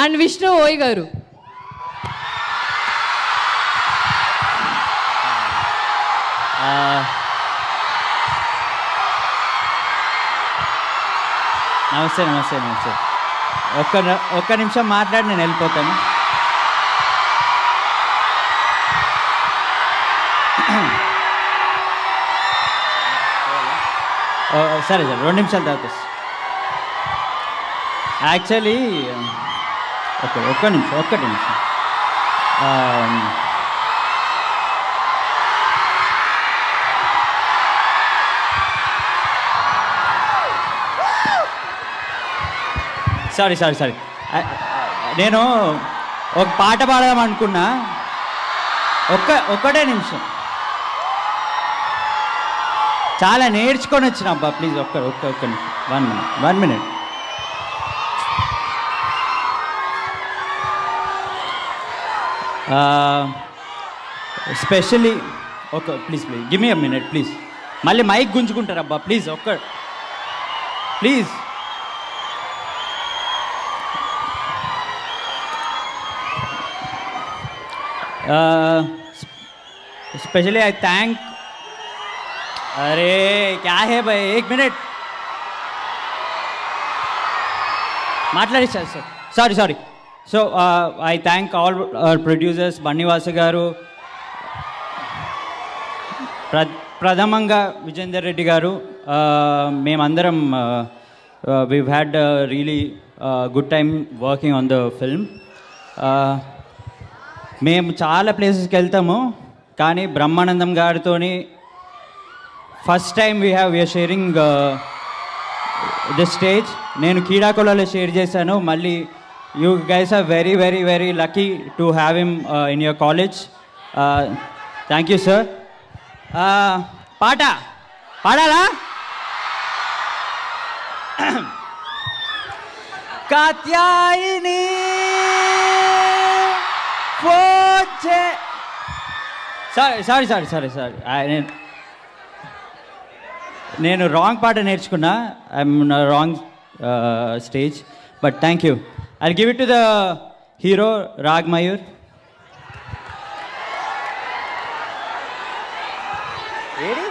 And Vishnu ఓయ్ గారు. నమస్తే నమస్తే నమస్తే. ఒక్క నిమిషం మాట్లాడి నేను వెళ్ళిపోతాను. సరే సార్, 2 నిమిషాల తర్వాత. యాక్చువల్లీ ఒక్క నిమిషం. సారీ నేను ఒక పాట పాడదాం అనుకున్నా. ఒక్కటే నిమిషం. చాలా నేర్చుకొని వచ్చిన అబ్బా, ప్లీజ్ ఒక్క నిమిషం. 1 minute. Specially please give me a minute please. మళ్ళీ మైక్ గుంజుకుంటారు అబ్బా, please please. Specially I thank. अरे क्या है भाई, 1 minute మాట్లాడించారు sir. Sorry. So I thank all our producers, Bunny Vasu గారు, ప్రథమంగా విజేందర్ రెడ్డి గారు. మేమందరం we've had a really good time working on the film. మేము చాలా ప్లేసెస్కి వెళ్తాము, కానీ బ్రహ్మానందం గారితో first time we're sharing the stage. నేను కీడాకోలలో షేర్ చేశాను. మళ్ళీ you guys are very very very lucky to have him in your college. Thank you sir. పాడాలా? కాత్యాయిని సారీ నేను రాంగ్ పాట నేర్చుకున్నా. I'm wrong stage, but thank you. I give it to the hero Raag Mayur. AD